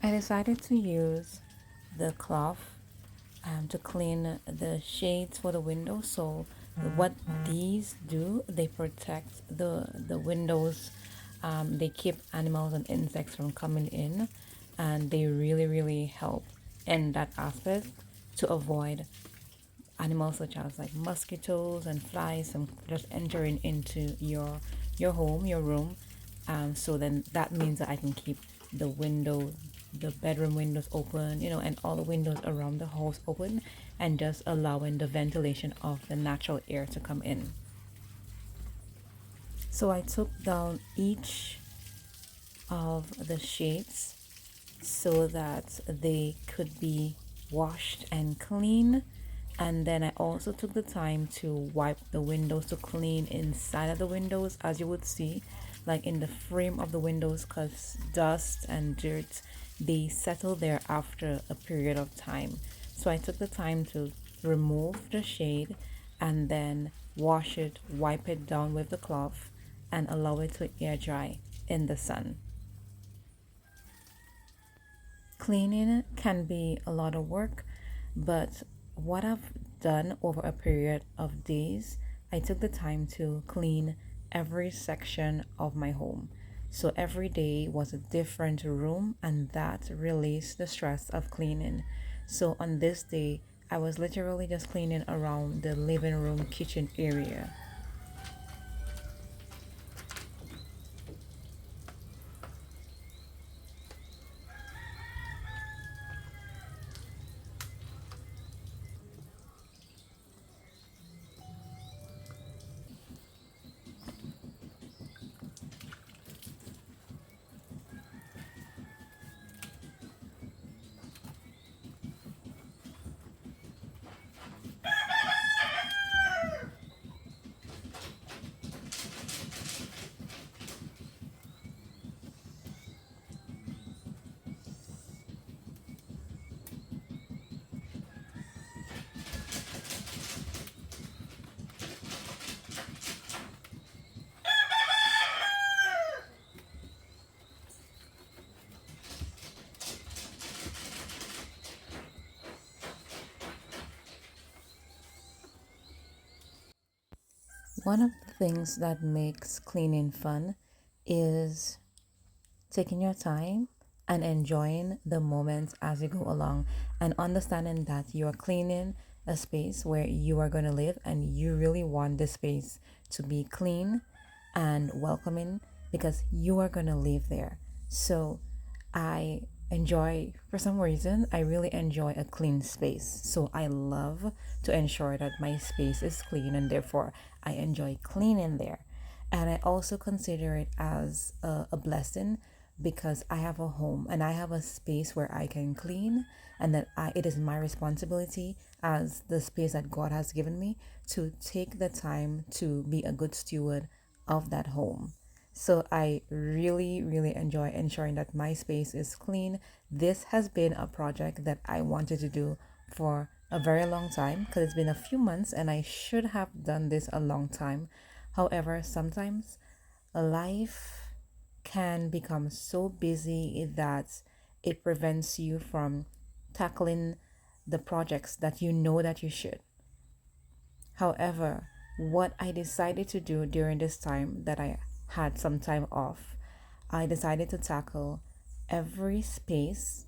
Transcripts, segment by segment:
I decided to use the cloth to clean the shades for the windows. So what these do, they protect the windows. They keep animals and insects from coming in, and they really help in that aspect to avoid animals such as like mosquitoes and flies from just entering into your home, your room. So then that means that I can keep the window, the bedroom windows open, and all the windows around the house open, and just allowing the ventilation of the natural air to come in. So I took down each of the shades so that they could be washed and clean. And then I also took the time to wipe the windows to clean inside of the windows, as you would see, like in the frame of the windows, because dust and dirt, they settle there after a period of time. So I took the time to remove the shade and then wash it, wipe it down with the cloth, and allow it to air dry in the sun. Cleaning can be a lot of work, but what I've done over a period of days, I took the time to clean every section of my home. So every day was a different room, and that released the stress of cleaning. So on this day, I was literally just cleaning around the living room kitchen area. One of the things that makes cleaning fun is taking your time and enjoying the moments as you go along, and understanding that you are cleaning a space where you are going to live, and you really want the space to be clean and welcoming because you are going to live there. So I enjoy, for some reason, I really enjoy a clean space. So I love to ensure that my space is clean, and therefore I enjoy cleaning there. And I also consider it as a blessing because I have a home and I have a space where I can clean, and that it is my responsibility as the space that God has given me to take the time to be a good steward of that home. So I really enjoy ensuring that my space is clean. This has been a project that I wanted to do for a very long time because it's been a few months and I should have done this a long time. However, sometimes life can become so busy that it prevents you from tackling the projects that you know that you should. However, what I decided to do during this time that I had some time off, I decided to tackle every space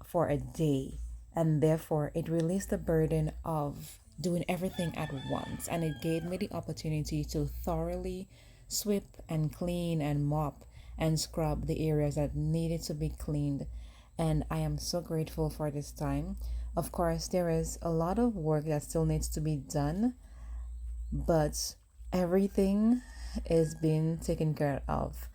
for a day, and therefore it released the burden of doing everything at once, and it gave me the opportunity to thoroughly sweep and clean and mop and scrub the areas that needed to be cleaned. And I am so grateful for this time. Of course, there is a lot of work that still needs to be done, but everything is being taken care of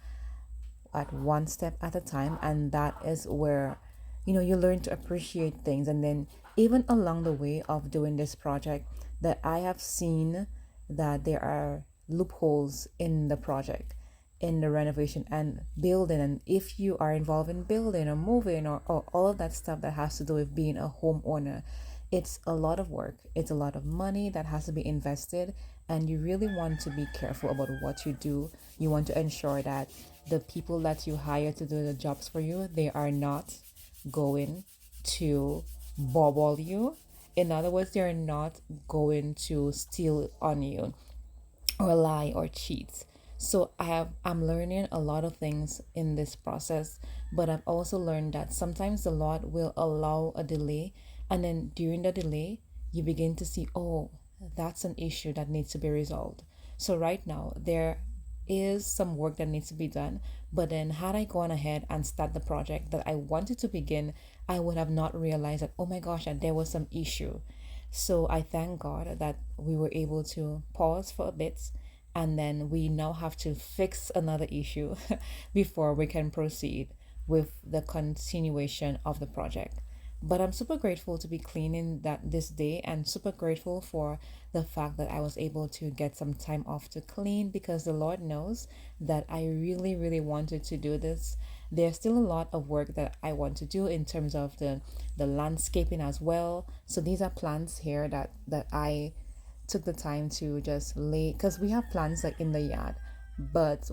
at one step at a time, and that is where you learn to appreciate things. And then even along the way of doing this project, that I have seen that there are loopholes in the project, in the renovation and building. And if you are involved in building or moving, or all of that stuff that has to do with being a homeowner, It's a lot of work, it's a lot of money that has to be invested, and you really want to be careful about what you do. You want to ensure that the people that you hire to do the jobs for you, they are not going to bobble you. In other words, they're not going to steal on you or lie or cheat. So I'm learning a lot of things in this process, but I've also learned that sometimes the Lord will allow a delay, and then during the delay you begin to see, oh, that's an issue that needs to be resolved. So right now there is some work that needs to be done, but then had I gone ahead and start the project that I wanted to begin, I would have not realized that, oh my gosh, that there was some issue. So I thank God that we were able to pause for a bit, and then we now have to fix another issue before we can proceed with the continuation of the project. But I'm super grateful to be cleaning that this day, and super grateful for the fact that I was able to get some time off to clean, because the Lord knows that I really, really wanted to do this. There's still a lot of work that I want to do in terms of the landscaping as well. So these are plants here that I took the time to just lay, because we have plants like in the yard, but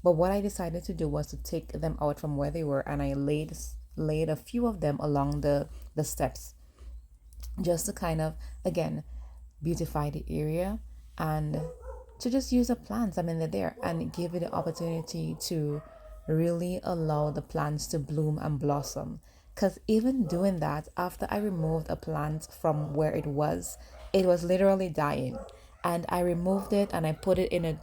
what I decided to do was to take them out from where they were, and I laid a few of them along the steps, just to kind of, again, beautify the area, and to just use the plants. I mean, they're there, and give it the opportunity to really allow the plants to bloom and blossom. Because even doing that, after I removed a plant from where it was literally dying, and I removed it and I put it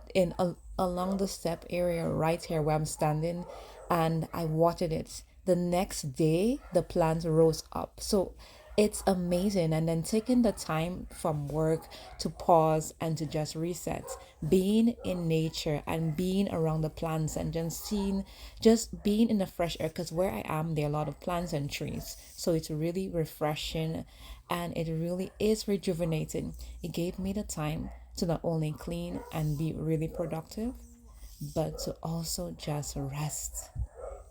along the step area right here where I'm standing, and I watered it. The next day, the plant rose up. So it's amazing. And then taking the time from work to pause and to just reset, being in nature and being around the plants, and just being in the fresh air. Because where I am, there are a lot of plants and trees. So it's really refreshing, and it really is rejuvenating. It gave me the time to not only clean and be really productive, but to also just rest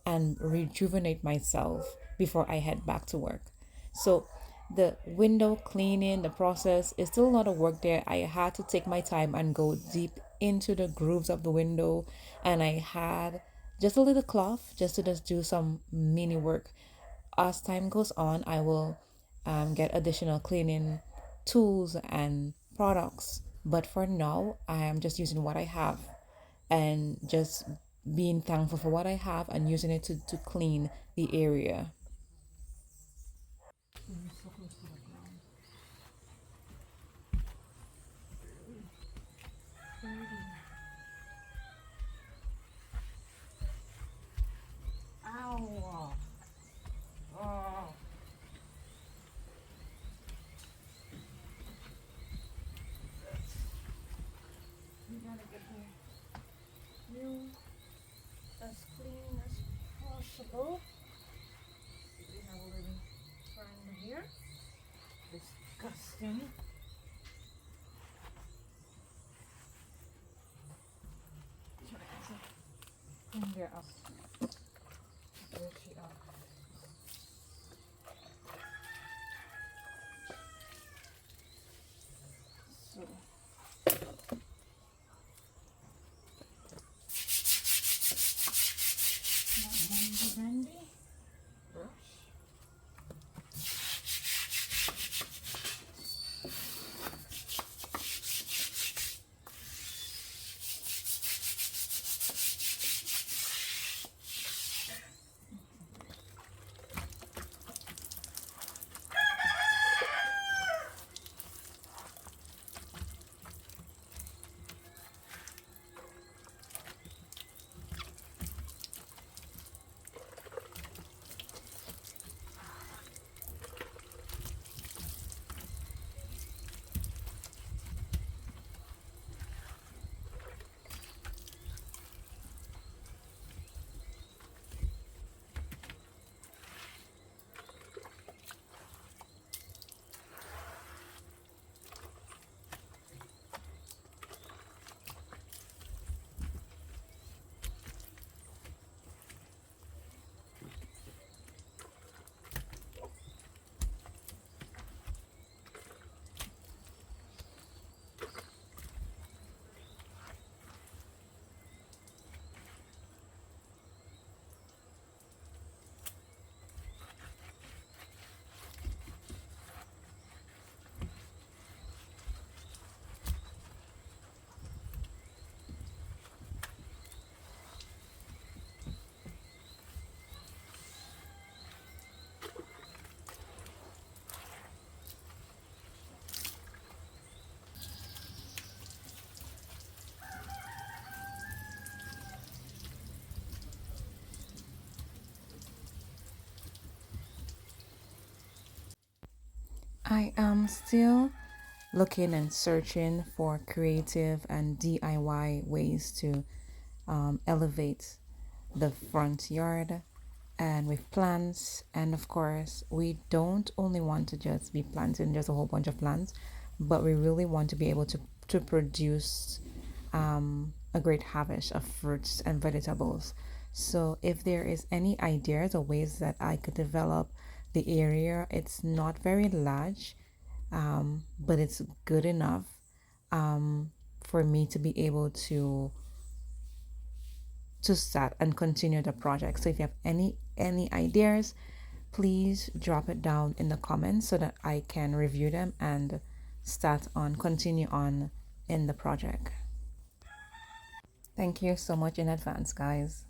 and rejuvenate myself before I head back to work. So the window cleaning, the process is still a lot of work there. I had to take my time and go deep into the grooves of the window, and I had just a little cloth just to just do some mini work. As time goes on, I will get additional cleaning tools and products. But for now, I am just using what I have, and just being thankful for what I have and using it to clean the area. Ow! Oh. You gotta get you as clean as possible. We have a little friend here. Disgusting. Bring her up. There she are. So, handy dandy. Brush. I am still looking and searching for creative and DIY ways to elevate the front yard and with plants. And of course, we don't only want to just be planting just a whole bunch of plants, but we really want to be able to produce a great harvest of fruits and vegetables. So if there is any ideas or ways that I could develop the area, it's not very large, but it's good enough for me to be able to start and continue the project. So if you have any ideas, please drop it down in the comments so that I can review them and continue on in the project. Thank you so much in advance, guys.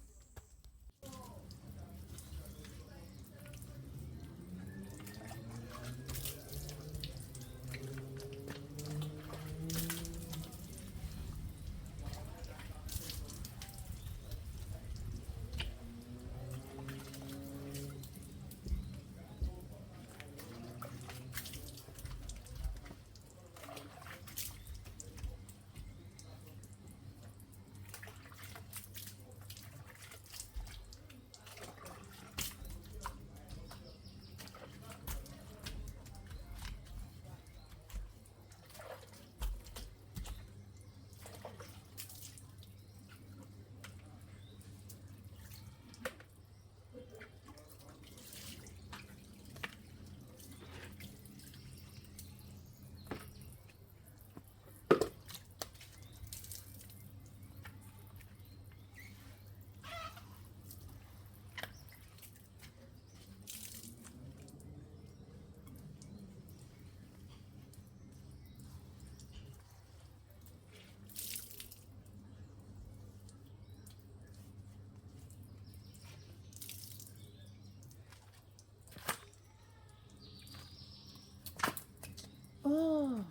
Oh,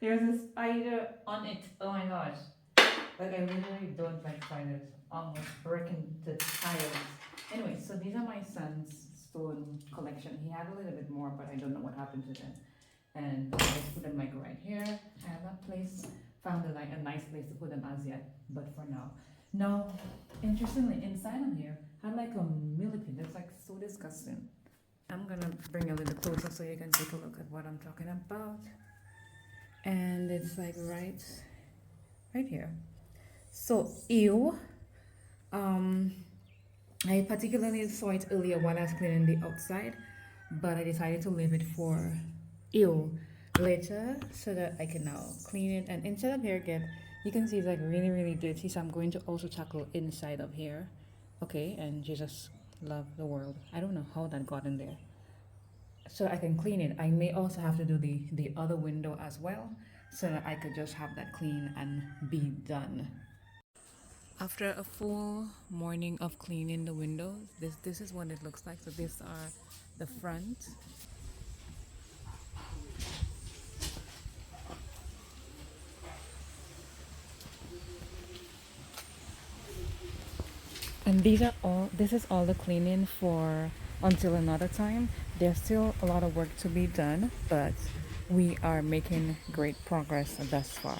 there's a spider on it. Oh my gosh. Like, I literally don't like spiders. Almost breaking the tiles. Anyway, so these are my son's stone collection. He had a little bit more, but I don't know what happened to them. And I just put them like right here. I have not found a nice place to put them as yet, but for now. Now, interestingly, inside of here had like a millipede. It's like so disgusting. I'm gonna bring a little closer so you can take a look at what I'm talking about. And it's like right here. So ew. Um, I particularly saw it earlier while I was cleaning the outside, but I decided to leave it for ew later so that I can now clean it. And inside of here again, you can see it's like really dirty. So I'm going to also tackle inside of here. Okay, and Jesus love the world. I don't know how that got in there. So I can clean it. I may also have to do the other window as well so that I could just have that clean and be done. After a full morning of cleaning the windows, this is what it looks like. So these are the front. And this is all the cleaning for until another time. There's still a lot of work to be done, but we are making great progress thus far.